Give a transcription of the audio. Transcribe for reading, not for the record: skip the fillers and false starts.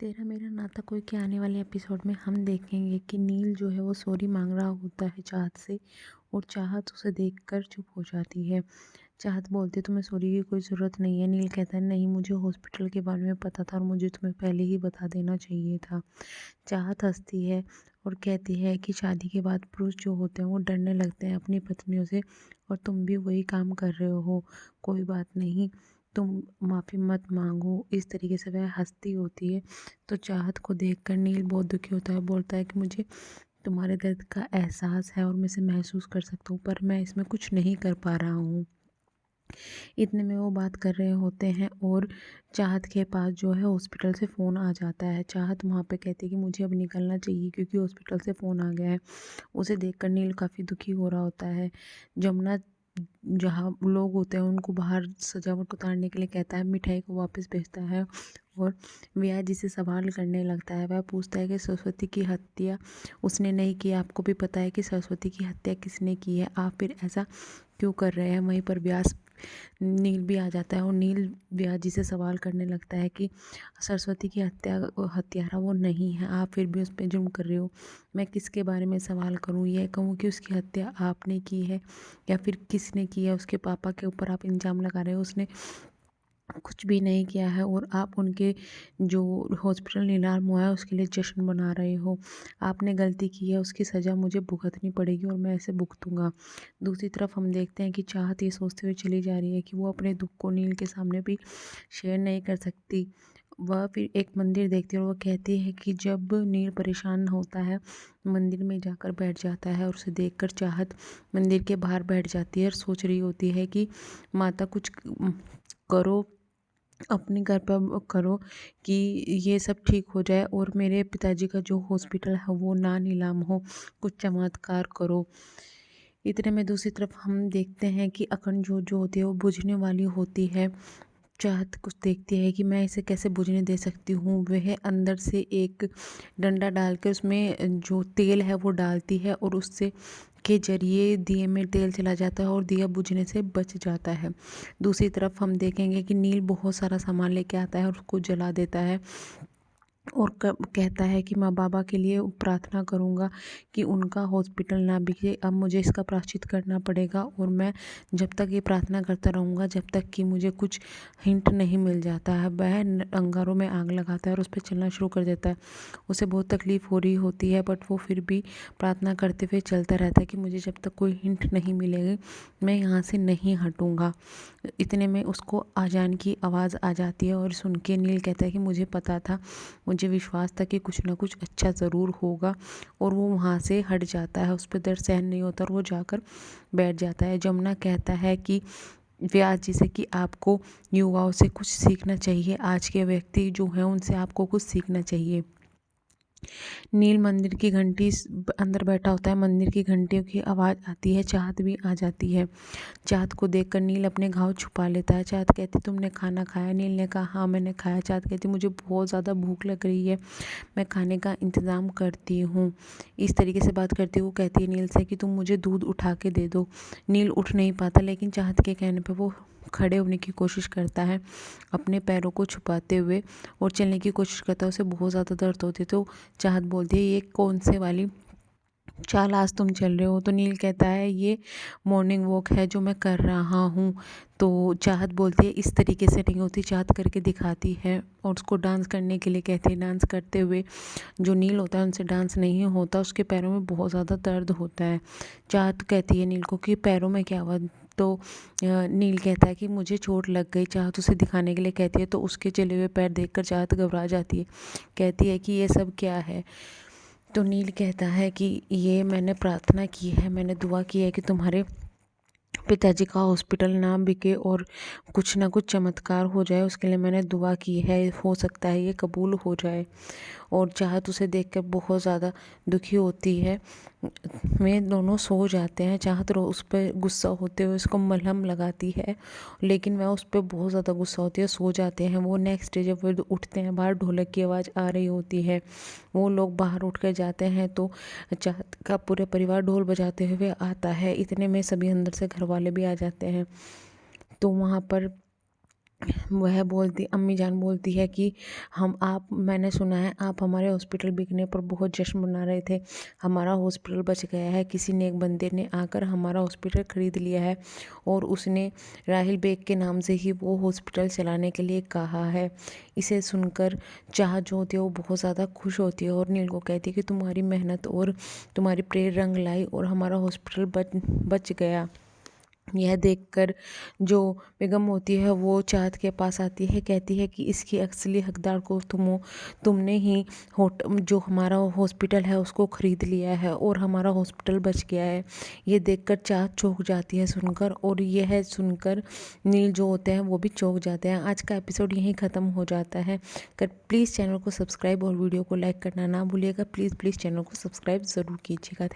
तेरा मेरा नाता कोई के आने वाले एपिसोड में हम देखेंगे कि नील जो है वो सॉरी मांग रहा होता है चाहत से। और चाहत उसे देखकर चुप हो जाती है। चाहत बोलती है तुम्हें सॉरी की कोई ज़रूरत नहीं है। नील कहता है नहीं, मुझे हॉस्पिटल के बारे में पता था और मुझे तुम्हें पहले ही बता देना चाहिए था। चाहत हंसती है और कहती है कि शादी के बाद पुरुष जो होते हैं वो डरने लगते हैं अपनी पत्नियों से, और तुम भी वही काम कर रहे हो। कोई बात नहीं, तुम माफ़ी मत मांगो। इस तरीके से वह हंसती होती है। तो चाहत को देखकर नील बहुत दुखी होता है, बोलता है कि मुझे तुम्हारे दर्द का एहसास है और मैं इसे महसूस कर सकता हूँ, पर मैं इसमें कुछ नहीं कर पा रहा हूँ। इतने में वो बात कर रहे होते हैं और चाहत के पास जो है हॉस्पिटल से फ़ोन आ जाता है। चाहत वहाँ पे कहती है कि मुझे अब निकलना चाहिए क्योंकि हॉस्पिटल से फ़ोन आ गया है। उसे देखकर नील काफ़ी दुखी हो रहा होता है। जमुना जहाँ लोग होते हैं उनको बाहर सजावट उतारने के लिए कहता है, मिठाई को वापस भेजता है और व्यास जी से सवाल करने लगता है। वह पूछता है कि सरस्वती की हत्या उसने नहीं की। आपको भी पता है कि सरस्वती की हत्या किसने की है, आप फिर ऐसा क्यों कर रहे हैं। वहीं पर व्यास नील भी आ जाता है और नील व्यास जी से सवाल करने लगता है कि सरस्वती की हत्यारा वो नहीं है, आप फिर भी उस पर जुर्म कर रहे हो। मैं किसके बारे में सवाल करूं, यह कहूं कि उसकी हत्या आपने की है या फिर किसने की है। उसके पापा के ऊपर आप इल्ज़ाम लगा रहे हो, उसने कुछ भी नहीं किया है और आप उनके जो हॉस्पिटल नीलाम हुआ है उसके लिए जश्न मना रहे हो। आपने गलती की है, उसकी सज़ा मुझे भुगतनी पड़ेगी और मैं इसे भुगतूंगा। दूसरी तरफ हम देखते हैं कि चाहत ये सोचते हुए चली जा रही है कि वो अपने दुख को नील के सामने भी शेयर नहीं कर सकती। वह फिर एक मंदिर देखती है और वह कहती है कि जब नील परेशान होता है मंदिर में जाकर बैठ जाता है, और उसे देखकर चाहत मंदिर के बाहर बैठ जाती है और सोच रही होती है कि माता कुछ करो, अपने घर पर करो कि ये सब ठीक हो जाए और मेरे पिताजी का जो हॉस्पिटल है वो ना नीलाम हो, कुछ चमत्कार करो। इतने में दूसरी तरफ हम देखते हैं कि अखंड जोत जो होती है वो बुझने वाली होती है। चाहत कुछ देखती है कि मैं इसे कैसे बुझने दे सकती हूँ। वह अंदर से एक डंडा डालकर उसमें जो तेल है वो डालती है और उससे के जरिए दिए में तेल चला जाता है और दिया बुझने से बच जाता है। दूसरी तरफ हम देखेंगे कि नील बहुत सारा सामान लेके आता है और उसको जला देता है और कहता है कि माँ बाबा के लिए प्रार्थना करूँगा कि उनका हॉस्पिटल ना बिके। अब मुझे इसका प्रायश्चित करना पड़ेगा और मैं जब तक ये प्रार्थना करता रहूँगा जब तक कि मुझे कुछ हिंट नहीं मिल जाता है। वह अंगारों में आग लगाता है और उस पर चलना शुरू कर देता है। उसे बहुत तकलीफ़ हो रही होती है, बट वो फिर भी प्रार्थना करते हुए चलता रहता है कि मुझे जब तक कोई हिंट नहीं मिलेगी मैं यहाँ से नहीं हटूँगा। इतने में उसको आजान की आवाज़ आ जाती है और सुन के नील कहता है कि मुझे पता था, मुझे विश्वास था कि कुछ ना कुछ अच्छा ज़रूर होगा। और वो वहाँ से हट जाता है, उस पर दर्द सहन नहीं होता और वो जाकर बैठ जाता है। जमुना कहता है कि व्यास जी से कि आपको युवाओं से कुछ सीखना चाहिए, आज के व्यक्ति जो हैं उनसे आपको कुछ सीखना चाहिए। नील मंदिर की घंटी अंदर बैठा होता है, मंदिर की घंटियों की आवाज़ आती है, चाहत भी आ जाती है। चाहत को देखकर नील अपने घाव छुपा लेता है। चाहत कहती तुमने खाना खाया। नील ने कहा हाँ मैंने खाया। चाहत कहती मुझे बहुत ज़्यादा भूख लग रही है, मैं खाने का इंतज़ाम करती हूँ। इस तरीके से बात करती वो कहती है नील से कि तुम मुझे दूध उठा के दे दो। नील उठ नहीं पाता, लेकिन चाहत के कहने पर वो खड़े होने की कोशिश करता है अपने पैरों को छुपाते हुए और चलने की कोशिश करता है। उसे बहुत ज़्यादा दर्द होती है। तो चाहत बोलती है ये कौन से वाली चाल आज तुम चल रहे हो। तो नील कहता है ये मॉर्निंग वॉक है जो मैं कर रहा हूँ। तो चाहत बोलती है इस तरीके से नहीं होती। चाहत करके दिखाती है और उसको डांस करने के लिए कहती है। डांस करते हुए जो नील होता है उनसे डांस नहीं होता, उसके पैरों में बहुत ज़्यादा दर्द होता है। चाहत कहती है नील को कि पैरों में क्या हुआ। तो नील कहता है कि मुझे चोट लग गई। चाहत उसे दिखाने के लिए कहती है तो उसके चले हुए पैर देखकर चाहत घबरा जाती है, कहती है कि ये सब क्या है। तो नील कहता है कि ये मैंने प्रार्थना की है, मैंने दुआ की है कि तुम्हारे पिताजी का हॉस्पिटल ना बिके और कुछ ना कुछ चमत्कार हो जाए, उसके लिए मैंने दुआ की है, हो सकता है ये कबूल हो जाए। और चाहत उसे देखकर बहुत ज़्यादा दुखी होती है। वे दोनों सो जाते हैं। चाहत उस पर गुस्सा होते हुए उसको मलहम लगाती है, लेकिन वह उस पर बहुत ज़्यादा गुस्सा होती है, सो जाते हैं। वो नेक्स्ट डे जब वो उठते हैं बाहर ढोलक की आवाज़ आ रही होती है। वो लोग बाहर उठ कर जाते हैं तो चाहत का पूरे परिवार ढोल बजाते हुए आता है। इतने में सभी अंदर से घर वाले भी आ जाते हैं। तो वहाँ पर वह बोलती अम्मी जान बोलती है कि मैंने सुना है आप हमारे हॉस्पिटल बिकने पर बहुत जश्न मना रहे थे। हमारा हॉस्पिटल बच गया है, किसी नेक बंदे ने आकर हमारा हॉस्पिटल खरीद लिया है और उसने राहिल बेग के नाम से ही वो हॉस्पिटल चलाने के लिए कहा है। इसे सुनकर चाह जो होती है वो बहुत ज़्यादा खुश होती है और नील को कहती है कि तुम्हारी मेहनत और तुम्हारी प्रेर रंग लाई और हमारा हॉस्पिटल बच गया। यह देखकर जो बेगम होती है वो चाँद के पास आती है, कहती है कि इसकी असली हकदार को तुम हो। तुमने ही जो हमारा हॉस्पिटल है उसको खरीद लिया है और हमारा हॉस्पिटल बच गया है। ये देखकर चाँद चौंक जाती है सुनकर, और यह सुनकर नील जो होते हैं वो भी चौंक जाते हैं। आज का एपिसोड यहीं ख़त्म हो जाता है। कर प्लीज़ चैनल को सब्सक्राइब और वीडियो को लाइक करना ना भूलिएगा। प्लीज़ चैनल को सब्सक्राइब ज़रूर कीजिएगा।